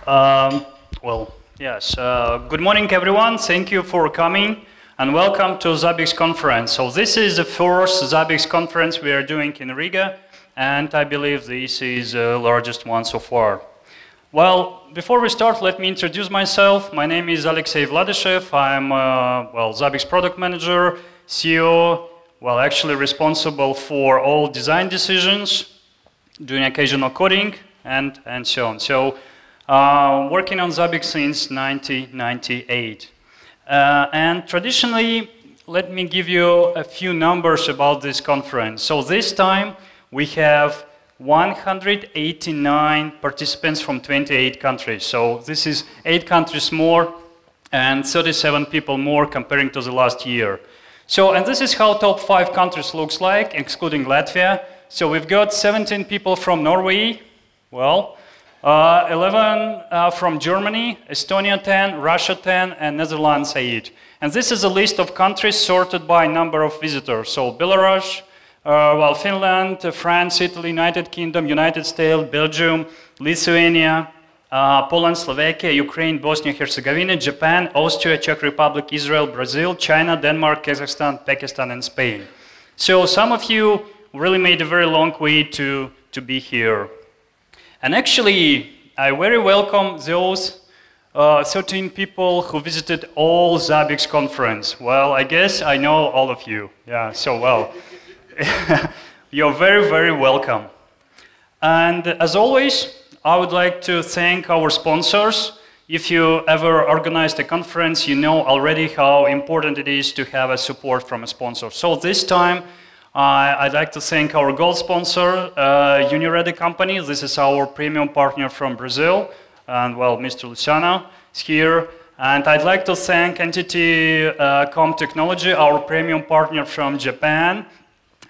Um, yes. Good morning, everyone. Thank you for coming, and welcome to Zabbix conference. So this is the first Zabbix conference we are doing in Riga, and I believe this is the largest one so far. Well, before we start, let me introduce myself. My name is Alexei Vladishev. I'm Zabbix product manager, CEO. Well, actually responsible for all design decisions, doing occasional coding, and so on. So, working on Zabbix since 1998. And traditionally, let me give you a few numbers about this conference. So this time, we have 189 participants from 28 countries. So this is 8 countries more and 37 people more comparing to the last year. So, and this is how top 5 countries looks like, excluding Latvia. So we've got 17 people from Norway, 11 from Germany, Estonia 10, Russia 10, and Netherlands 8. And this is a list of countries sorted by number of visitors. So Belarus, Finland, France, Italy, United Kingdom, United States, Belgium, Lithuania, Poland, Slovakia, Ukraine, Bosnia-Herzegovina, Japan, Austria, Czech Republic, Israel, Brazil, China, Denmark, Kazakhstan, Pakistan, and Spain. So some of you really made a very long way to be here. And actually, I very welcome those 13 people who visited all Zabbix conference. Well, I guess I know all of you. Yeah, so well. You're very, very welcome. And as always, I would like to thank our sponsors. If you ever organized a conference, you know already how important it is to have a support from a sponsor. So this time, I'd like to thank our gold sponsor, Uniready company. This is our premium partner from Brazil. And well, Mr. Luciano is here. And I'd like to thank Entity Com Technology, our premium partner from Japan.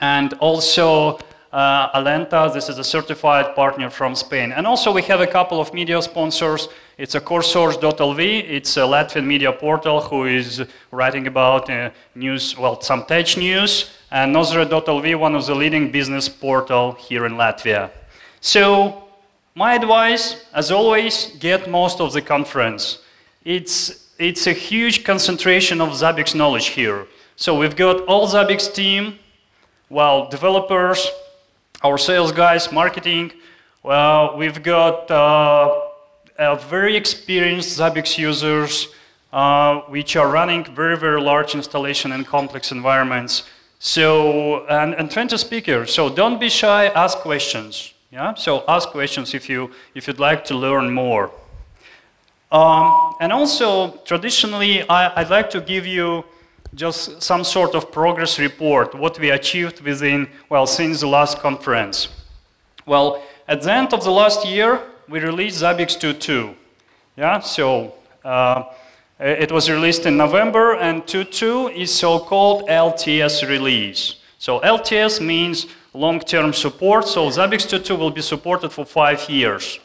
And also Alenta, this is a certified partner from Spain. And also we have a couple of media sponsors. It's a CoreSource.lv, it's a Latvian media portal who is writing about news, well, some tech news. And Nozre.lv, one of the leading business portal here in Latvia. So my advice, as always, get most of the conference. It's a huge concentration of Zabbix knowledge here. So we've got all Zabbix team, well, developers, our sales guys, marketing. Well, we've got very experienced Zabbix users which are running very, very large installation in complex environments. So, and 20 speakers, so don't be shy, ask questions. Yeah? So ask questions if you'd like to learn more. And also, traditionally, I'd like to give you just some sort of progress report, what we achieved within, well, since the last conference. Well, at the end of the last year, we released Zabbix 2.2. Yeah, so it was released in November, and 2.2 is so-called LTS Release. So LTS means long-term support, so Zabbix 2.2 will be supported for 5 years.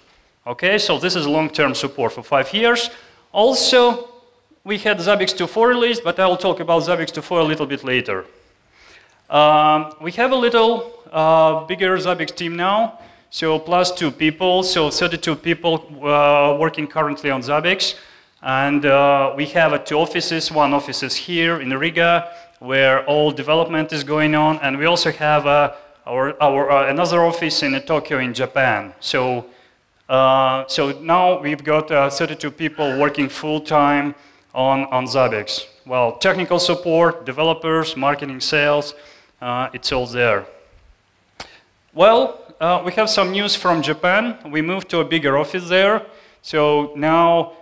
Okay, so this is long-term support for 5 years. Also, we had Zabbix 2.4 released, but I will talk about Zabbix 2.4 a little bit later. We have a little bigger Zabbix team now, so plus 2 people, so 32 people working currently on Zabbix. And we have 2 offices. One office is here in Riga, where all development is going on, and we also have another office in Tokyo in Japan. So, so now we've got 32 people working full-time on Zabbix. Well, technical support, developers, marketing, sales, it's all there. Well, we have some news from Japan. We moved to a bigger office there. So now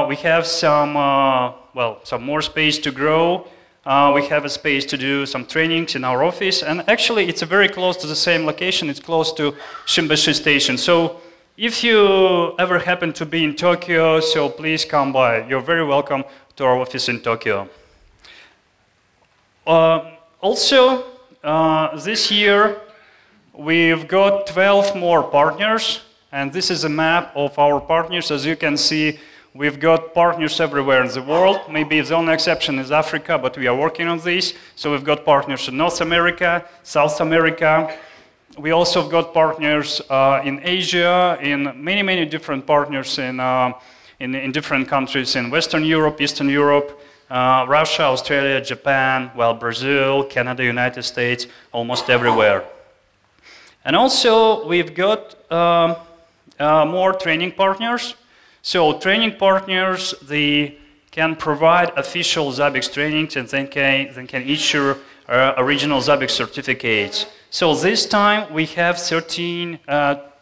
we have some more space to grow. We have a space to do some trainings in our office. And actually, it's very close to the same location. It's close to Shimbashi Station. So if you ever happen to be in Tokyo, so please come by. You're very welcome to our office in Tokyo. Also, this year, we've got 12 more partners. And this is a map of our partners. As you can see, we've got partners everywhere in the world. Maybe the only exception is Africa, but we are working on this. So we've got partners in North America, South America, We also have got partners in Asia, in many different partners in different countries in Western Europe, Eastern Europe, Russia, Australia, Japan, well, Brazil, Canada, United States, almost everywhere. And also, we've got more training partners. So training partners, they can provide official Zabbix trainings and then can issue original Zabbix certificates. So this time we have 13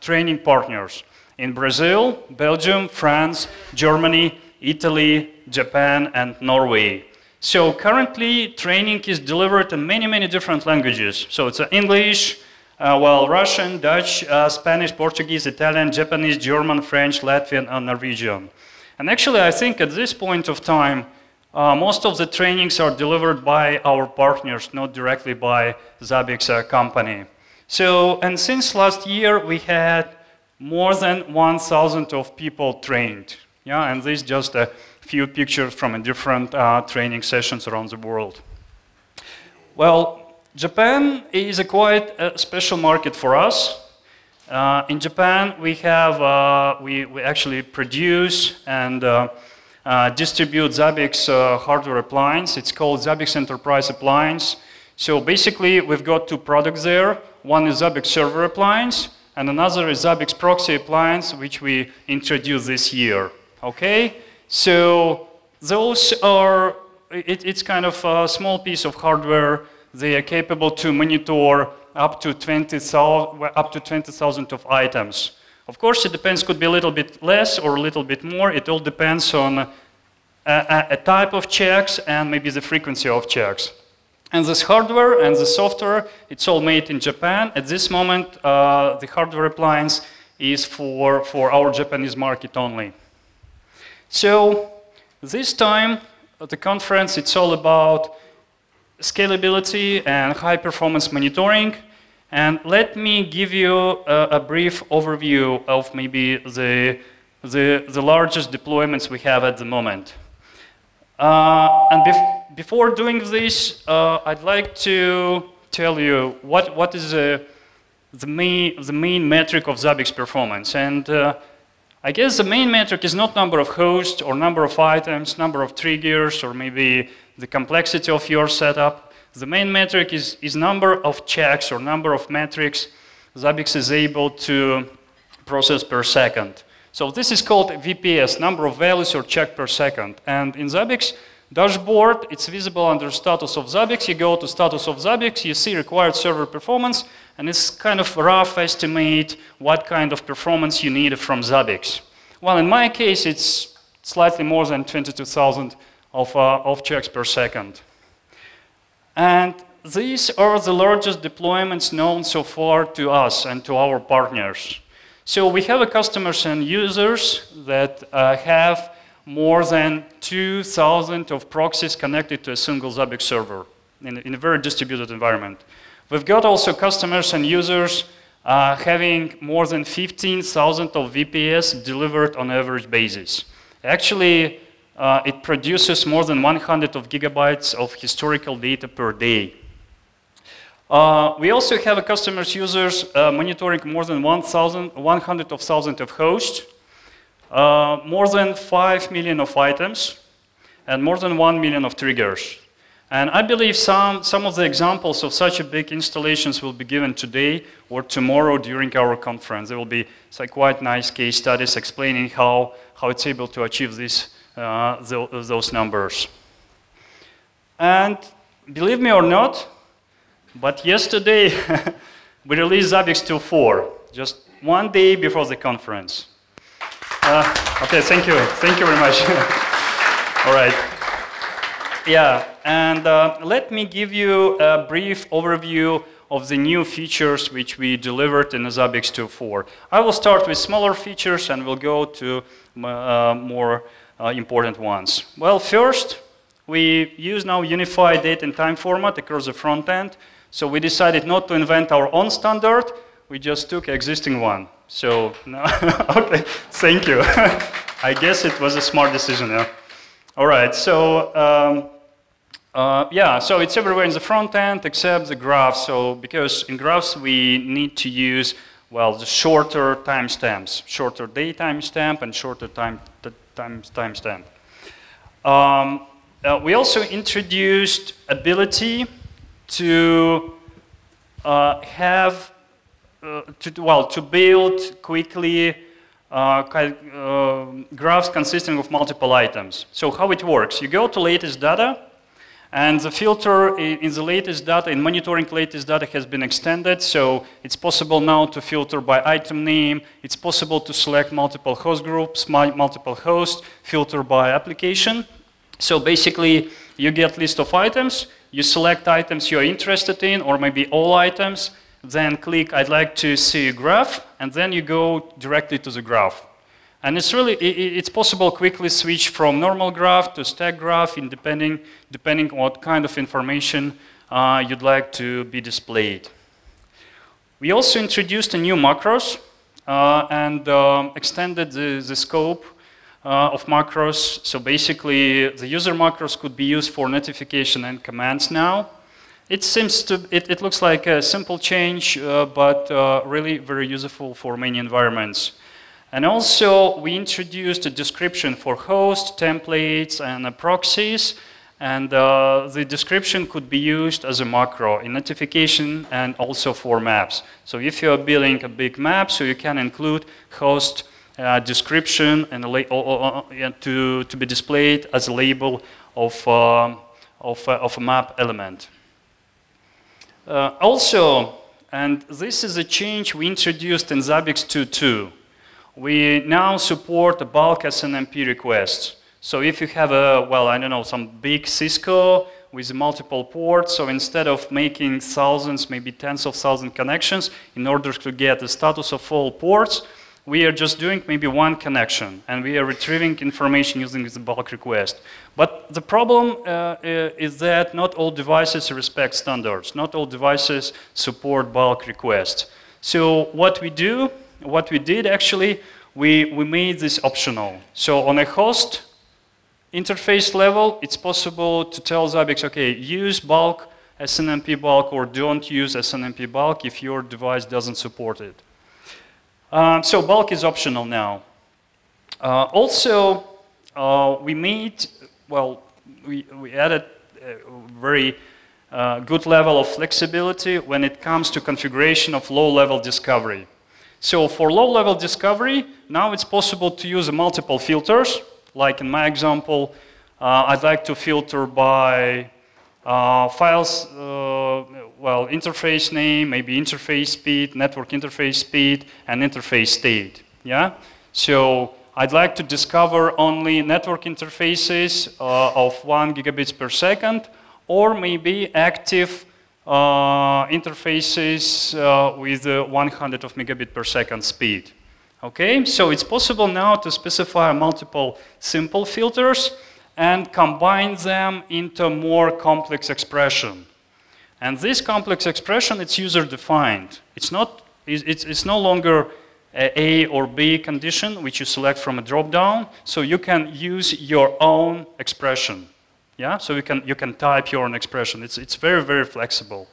training partners in Brazil, Belgium, France, Germany, Italy, Japan, and Norway. So currently training is delivered in many different languages. So it's English, well, Russian, Dutch, Spanish, Portuguese, Italian, Japanese, German, French, Latvian, and Norwegian. And actually, I think at this point of time, most of the trainings are delivered by our partners, not directly by Zabbix company. So, and since last year, we had more than 1,000 of people trained. Yeah, and these just a few pictures from different training sessions around the world. Well, Japan is a quite special market for us. In Japan, we have we actually produce and distribute Zabbix hardware appliance. It's called Zabbix Enterprise Appliance. So basically, we've got two products there. One is Zabbix Server Appliance, and another is Zabbix Proxy Appliance, which we introduced this year. Okay, so those are, it's kind of a small piece of hardware. They are capable to monitor up to 20,000 of items. Of course, it depends, could be a little bit less or a little bit more. It all depends on a type of checks and maybe the frequency of checks. And this hardware and the software, it's all made in Japan. At this moment, the hardware appliance is for our Japanese market only. So this time at the conference, it's all about scalability and high performance monitoring. And let me give you a brief overview of maybe the largest deployments we have at the moment. And before doing this, I'd like to tell you what is the main metric of Zabbix performance. And I guess the main metric is not number of hosts or number of items, number of triggers, or maybe the complexity of your setup. The main metric is number of checks or number of metrics Zabbix is able to process per second. So this is called VPS, number of values or check per second. And in Zabbix dashboard, it's visible under status of Zabbix. You go to status of Zabbix, you see required server performance, and it's kind of a rough estimate what kind of performance you need from Zabbix. Well, in my case, it's slightly more than 22,000 of checks per second. And these are the largest deployments known so far to us and to our partners. So we have customers and users that have more than 2,000 of proxies connected to a single Zabbix server in a very distributed environment. We've got also customers and users having more than 15,000 of VPS delivered on average basis. Actually, it produces more than 100 of gigabytes of historical data per day. We also have customers, users monitoring more than 100,000 of hosts, more than 5 million of items, and more than 1 million of triggers. And I believe some of the examples of such a big installations will be given today or tomorrow during our conference. There will be quite nice case studies explaining how it's able to achieve this. Those numbers. And believe me or not, but yesterday we released Zabbix 2.4, just one day before the conference. Okay, thank you very much. All right. Yeah, and let me give you a brief overview of the new features which we delivered in the Zabbix 2.4. I will start with smaller features and we'll go to more important ones. Well, first, we use now unified date and time format across the front end. So we decided not to invent our own standard. We just took an existing one. So, no. Okay, thank you. I guess it was a smart decision. Yeah. All right, so Yeah, so it's everywhere in the front end except the graph. So because in graphs we need to use, well, the shorter timestamps, shorter day timestamp and shorter timestamp. We also introduced ability to to build quickly graphs consisting of multiple items. So how it works? You go to latest data, and the filter in the latest data, in monitoring latest data, has been extended. So it's possible now to filter by item name. It's possible to select multiple host groups, multiple hosts, filter by application. So basically, you get list of items. You select items you're interested in, or maybe all items. Then click, I'd like to see a graph, and then you go directly to the graph. And it's possible quickly switch from normal graph to stack graph, depending on what kind of information you'd like to be displayed. We also introduced a new macros and extended the scope of macros. So basically, the user macros could be used for notification and commands now. It looks like a simple change, but really very useful for many environments. And also, we introduced a description for hosts, templates, and proxies. And the description could be used as a macro in notification and also for maps. So if you're building a big map, so you can include host description and to be displayed as a label of a map element. Also, and this is a change we introduced in Zabbix 2.2. We now support bulk SNMP requests. So if you have some big Cisco with multiple ports, so instead of making thousands, maybe tens of thousands connections in order to get the status of all ports, we are just doing maybe one connection, and we are retrieving information using the bulk request. But the problem is that not all devices respect standards. Not all devices support bulk requests. So what we did actually, we made this optional. So on a host interface level, it's possible to tell Zabbix, okay, use bulk, SNMP bulk, or don't use SNMP bulk if your device doesn't support it. So bulk is optional now. Also, we added a very good level of flexibility when it comes to configuration of low-level discovery. So for low-level discovery, now it's possible to use multiple filters. Like in my example, I'd like to filter by files, interface name, maybe interface speed, network interface speed, and interface state. Yeah. So I'd like to discover only network interfaces of 1 gigabits per second, or maybe active interfaces with 100 of megabit per second speed. Okay. So it's possible now to specify multiple simple filters and combine them into more complex expression. And this complex expression, it's user-defined. It's no longer A or B condition, which you select from a drop-down. So you can use your own expression. Yeah, so you can type your own expression. It's very, very flexible.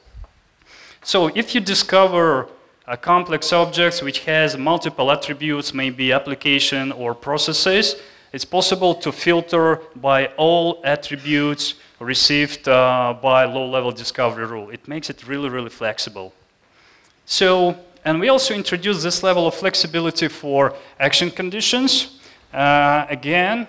So if you discover a complex object which has multiple attributes, maybe application or processes, it's possible to filter by all attributes received by low-level discovery rule. It makes it really, really flexible. So, and we also introduced this level of flexibility for action conditions. Again,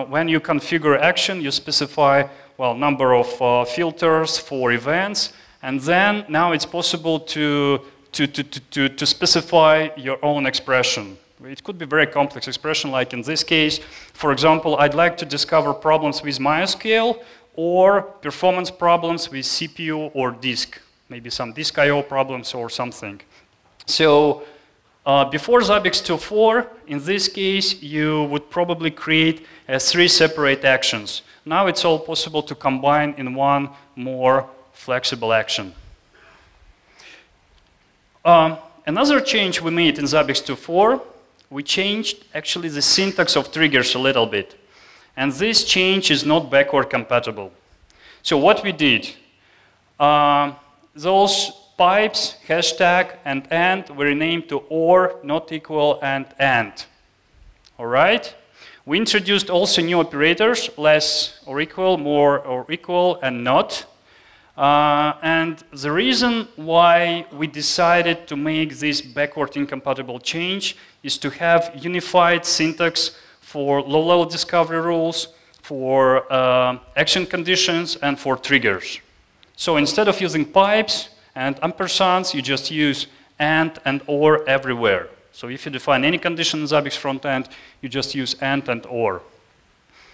when you configure action, you specify, number of filters for events, and then now it's possible to specify your own expression. It could be very complex expression, like in this case. For example, I'd like to discover problems with MySQL or performance problems with CPU or disk, maybe some disk I/O problems or something. So before Zabbix 2.4, in this case, you would probably create 3 separate actions. Now it's all possible to combine in one more flexible action. Another change we made in Zabbix 2.4, we changed actually the syntax of triggers a little bit. And this change is not backward compatible. So what we did, those pipes, hashtag, and were renamed to or, not equal, and. All right? We introduced also new operators, less or equal, more or equal, and not. And the reason why we decided to make this backward incompatible change is to have unified syntax for low-level discovery rules, for action conditions, and for triggers. So instead of using pipes and ampersands, you just use and or everywhere. So if you define any condition in Zabbix frontend, you just use and or.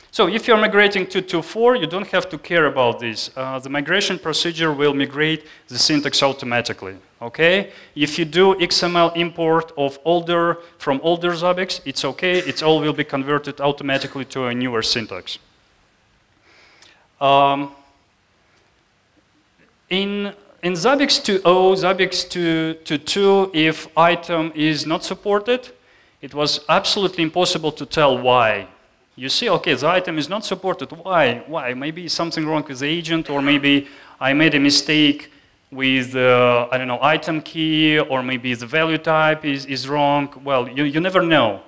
So if you're migrating to 2.4, you don't have to care about this. The migration procedure will migrate the syntax automatically, okay? If you do XML import of from older Zabbix, it's okay. It all will be converted automatically to a newer syntax. In Zabbix 2.0, Zabbix 2.2, if item is not supported, it was absolutely impossible to tell why. You see, okay, the item is not supported. Why? Why? Maybe something wrong with the agent, or maybe I made a mistake with, I don't know, item key, or maybe the value type is wrong. Well, you never know.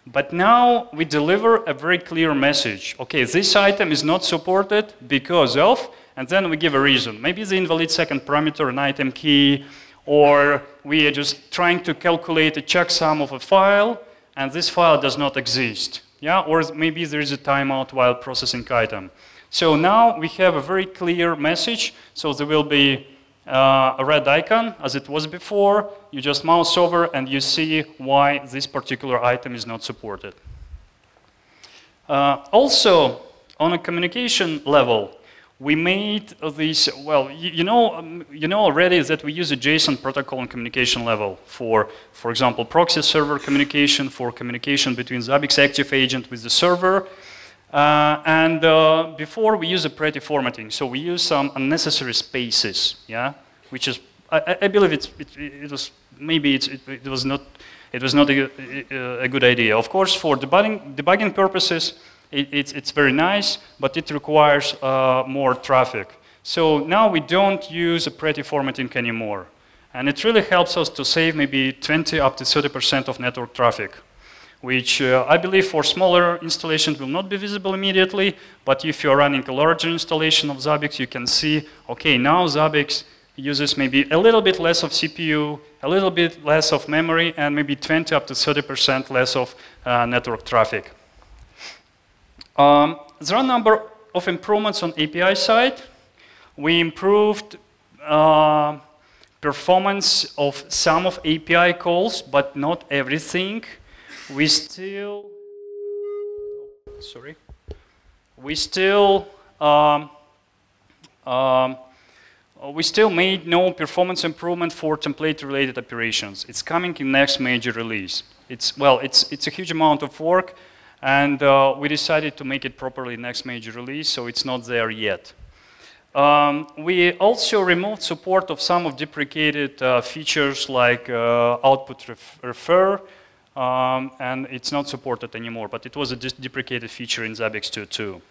But now we deliver a very clear message. Okay, this item is not supported because of, and then we give a reason. Maybe the invalid second parameter, an item key, or we are just trying to calculate a checksum of a file, and this file does not exist. Yeah, or maybe there is a timeout while processing item. So now we have a very clear message. So there will be a red icon as it was before. You just mouse over and you see why this particular item is not supported. Also, on a communication level, we made this, well, you know already that we use a JSON protocol on communication level for example, proxy server communication, for communication between Zabbix active agent with the server. Before we use a pretty formatting, so we use some unnecessary spaces, yeah, which is, I believe it was not a good idea. Of course, for debugging purposes, it's very nice, but it requires more traffic. So now we don't use a pretty formatting anymore. And it really helps us to save maybe 20 up to 30% of network traffic, which I believe for smaller installations will not be visible immediately, but if you're running a larger installation of Zabbix, you can see, okay, now Zabbix uses maybe a little bit less of CPU, a little bit less of memory, and maybe 20 up to 30% less of network traffic. There are a number of improvements on API side. We improved performance of some of API calls, but not everything. We still made no performance improvement for template-related operations. It's coming in next major release. It's a huge amount of work. And we decided to make it properly next major release, so it's not there yet. We also removed support of some of deprecated features like output refer, and it's not supported anymore, but it was a deprecated feature in Zabbix 2.2.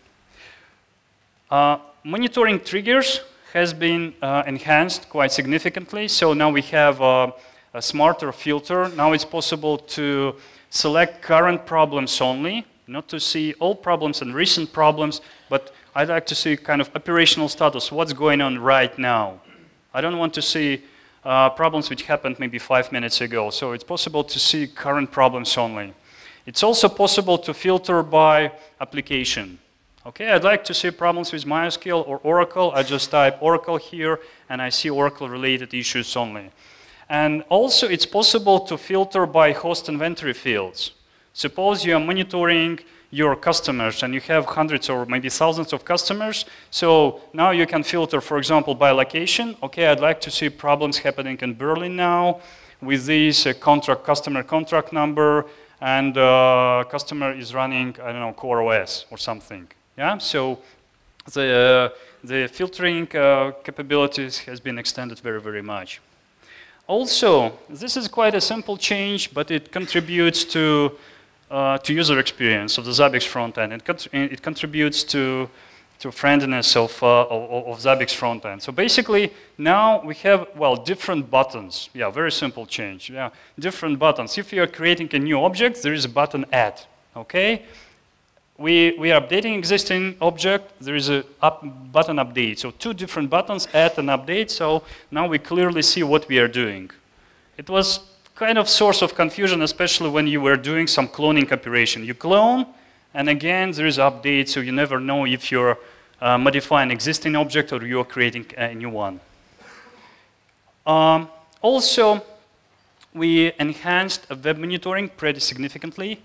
Monitoring triggers has been enhanced quite significantly, so now we have a smarter filter. Now it's possible to select current problems only, not to see all problems and recent problems, but I'd like to see kind of operational status, what's going on right now. I don't want to see problems which happened maybe 5 minutes ago, so it's possible to see current problems only. It's also possible to filter by application. Okay, I'd like to see problems with MySQL or Oracle. I just type Oracle here, and I see Oracle-related issues only. And also, it's possible to filter by host inventory fields. Suppose you are monitoring your customers and you have hundreds or maybe thousands of customers. So now you can filter, for example, by location. Okay, I'd like to see problems happening in Berlin now with this customer contract number, and customer is running, I don't know, Core OS or something. Yeah, so the filtering capabilities has been extended very, very much. Also, this is quite a simple change, but it contributes to user experience of the Zabbix frontend. It contributes to friendliness of Zabbix frontend. So basically, now we have, well, different buttons. Yeah, very simple change. Yeah, different buttons. If you are creating a new object, there is a button Add. Okay, we are updating existing object. There is a button Update. So two different buttons, Add and Update. So now we clearly see what we are doing. It was kind of source of confusion, especially when you were doing some cloning operation. You clone, and again, there is update, so you never know if you're modifying existing object or you're creating a new one. Also, we enhanced web monitoring pretty significantly.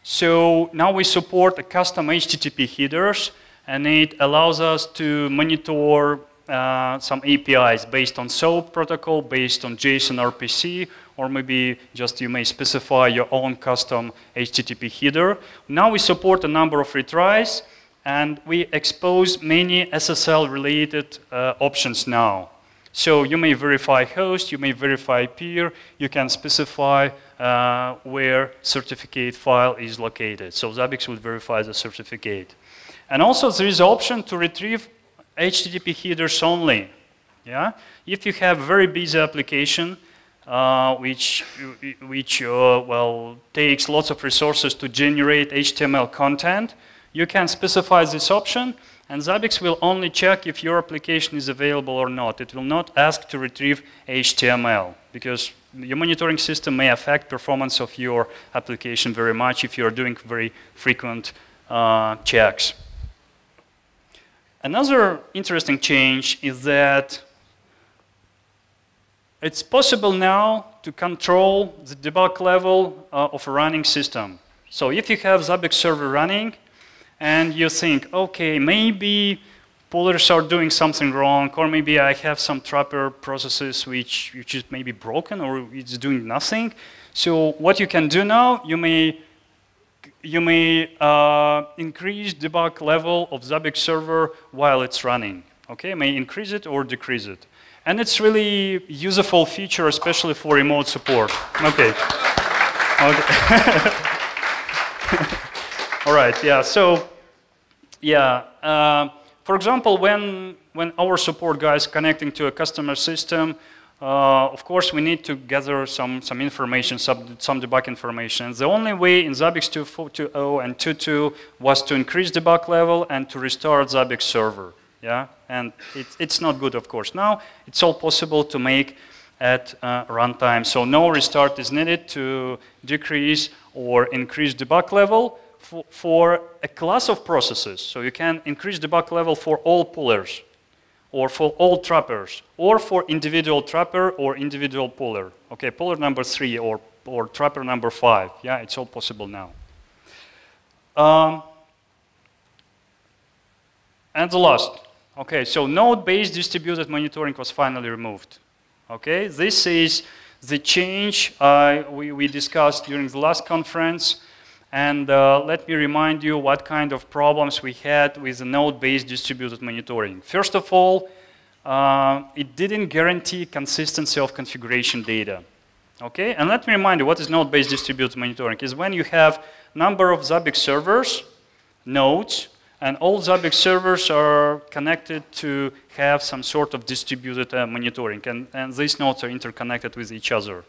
So now we support a custom HTTP headers, and it allows us to monitor some APIs based on SOAP protocol, based on JSON RPC, or maybe just you may specify your own custom HTTP header. Now we support a number of retries, and we expose many SSL-related options now. So you may verify host, you may verify peer, you can specify where certificate file is located. So Zabbix will verify the certificate. And also there is an option to retrieve HTTP headers only. Yeah? If you have very busy application, which well, takes lots of resources to generate HTML content, you can specify this option, and Zabbix will only check if your application is available or not. It will not ask to retrieve HTML, because your monitoring system may affect performance of your application very much if you are doing very frequent checks. Another interesting change is that it's possible now to control the debug level of a running system. So if you have Zabbix server running and you think, okay, maybe pullers are doing something wrong, or maybe I have some trapper processes which is maybe broken or it's doing nothing. So what you can do now, you may increase debug level of Zabbix server while it's running. Okay, may increase it or decrease it. And it's really useful feature, especially for remote support. Okay. Okay. All right, yeah, so, yeah. For example, when our support guys connecting to a customer system, of course, we need to gather some information, some debug information. The only way in Zabbix 2.0 and 2.2 was to increase debug level and to restart Zabbix server. Yeah, and it's not good, of course. Now it's all possible to make at runtime. So no restart is needed to decrease or increase debug level for a class of processes. So you can increase debug level for all pullers, or for all trappers, or for individual trapper or individual puller. Okay, puller number 3 or trapper number 5. Yeah, it's all possible now. And the last. Okay, so node-based distributed monitoring was finally removed. Okay, this is the change we discussed during the last conference. And let me remind you what kind of problems we had with the node-based distributed monitoring. First of all, it didn't guarantee consistency of configuration data. Okay, and let me remind you what is node-based distributed monitoring. Is when you have number of Zabbix servers, nodes, and all Zabbix servers are connected to have some sort of distributed monitoring, and these nodes are interconnected with each other.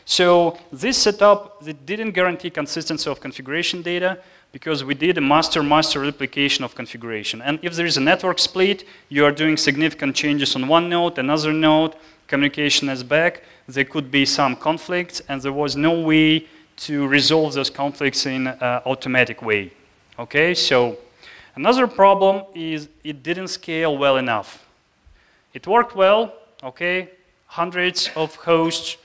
So this setup, it didn't guarantee consistency of configuration data because we did a master-master replication of configuration. And if there is a network split, you are doing significant changes on one node, another node, communication is back, there could be some conflicts, and there was no way to resolve those conflicts in an automatic way. Okay, so another problem is it didn't scale well enough. It worked well, okay, hundreds of hosts,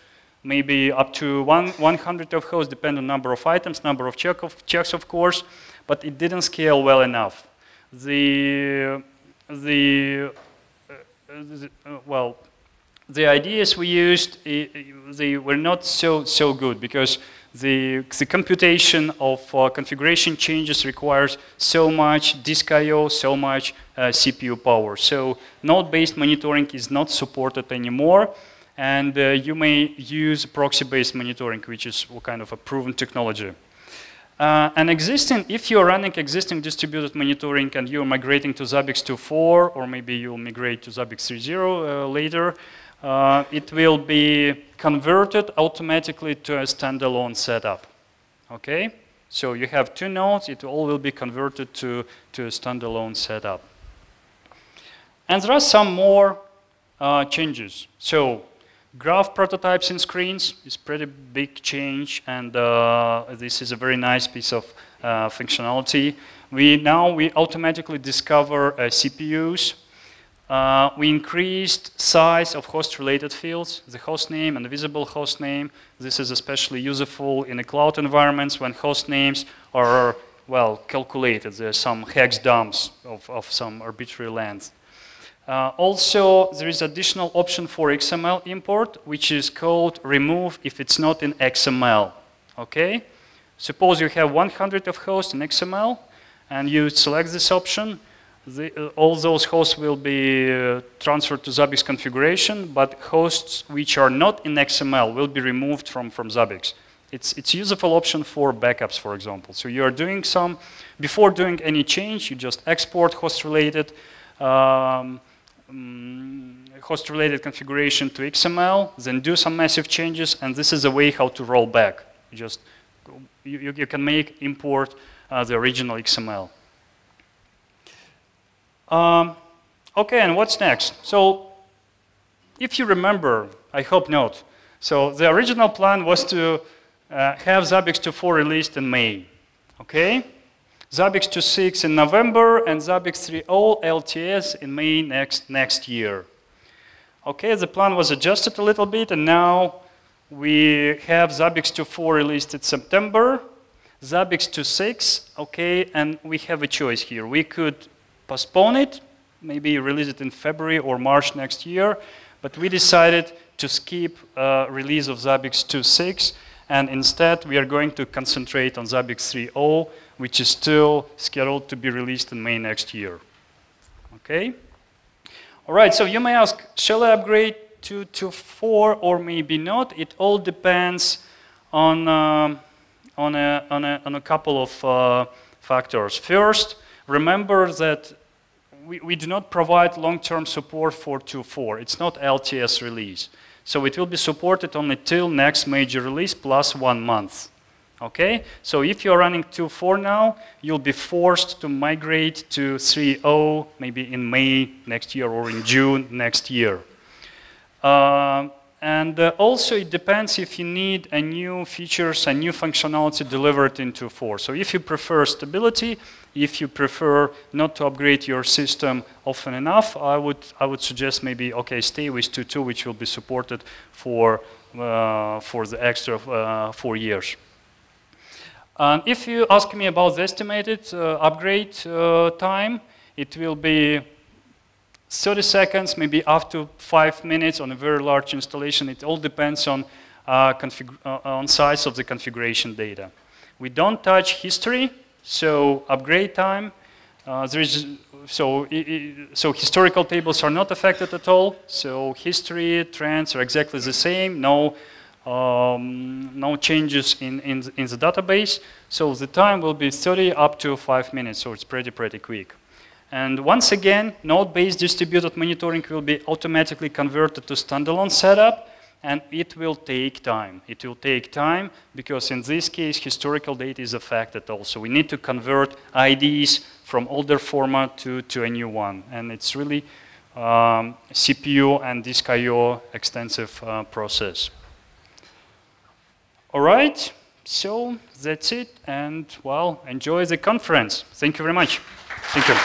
maybe up to 100 of hosts, depending on number of items, number of checks, of course, but it didn't scale well enough. The ideas we used, they were not so good because the computation of configuration changes requires so much disk I/O, so much CPU power. So node-based monitoring is not supported anymore. And you may use proxy-based monitoring, which is kind of a proven technology. And if you're running existing distributed monitoring and you're migrating to Zabbix 2.4, or maybe you'll migrate to Zabbix 3.0 later, it will be converted automatically to a standalone setup. Okay? So you have 2 nodes, it all will be converted to a standalone setup. And there are some more changes. So graph prototypes in screens is pretty big change, and this is a very nice piece of functionality. We automatically discover CPUs. We increased size of host-related fields, the host name and the visible host name. This is especially useful in the cloud environments when host names are, well, calculated. There's some hex dumps of some arbitrary length. Also, there is additional option for XML import, which is called remove if it's not in XML. Okay? Suppose you have 100 of hosts in XML, and you select this option. All those hosts will be transferred to Zabbix configuration, but hosts which are not in XML will be removed from Zabbix. It's a useful option for backups, for example. So you are doing before doing any change, you just export host-related configuration to XML, then do some massive changes, and this is a way how to roll back. You can import the original XML. Okay, and what's next? So, if you remember, I hope not. So the original plan was to have Zabbix 2.4 released in May. Okay? Zabbix 2.6 in November, and Zabbix 3.0 LTS in May next year. Okay, the plan was adjusted a little bit, and now we have Zabbix 2.4 released in September, Zabbix 2.6, okay, and we have a choice here. We could postpone it, maybe release it in February or March next year, but we decided to skip release of Zabbix 2.6, and instead we are going to concentrate on Zabbix 3.0, which is still scheduled to be released in May next year. Okay? All right, so you may ask, shall I upgrade to 2.4 or maybe not? It all depends on a couple of factors. First, remember that we do not provide long-term support for 2.4. It's not LTS release. So it will be supported only till next major release plus 1 month. Okay? So if you're running 2.4 now, you'll be forced to migrate to 3.0 maybe in May next year or in June next year. Also it depends if you need a new features and new functionality delivered in 2.4. So if you prefer stability, if you prefer not to upgrade your system often enough, I would suggest maybe, okay, stay with 2.2, which will be supported for the extra 4 years. If you ask me about the estimated upgrade time, it will be 30 seconds, maybe up to 5 minutes on a very large installation. It all depends on size of the configuration data. We don't touch history, so upgrade time. So historical tables are not affected at all. So history, trends are exactly the same. No changes in the database. So the time will be 30 up to 5 minutes. So it's pretty quick. And once again, node-based distributed monitoring will be automatically converted to standalone setup, and it will take time. It will take time because in this case, historical data is affected also. We need to convert IDs from older format to a new one, and it's really CPU and disk I/O extensive process. All right, so that's it, and well, enjoy the conference. Thank you very much. Thank you.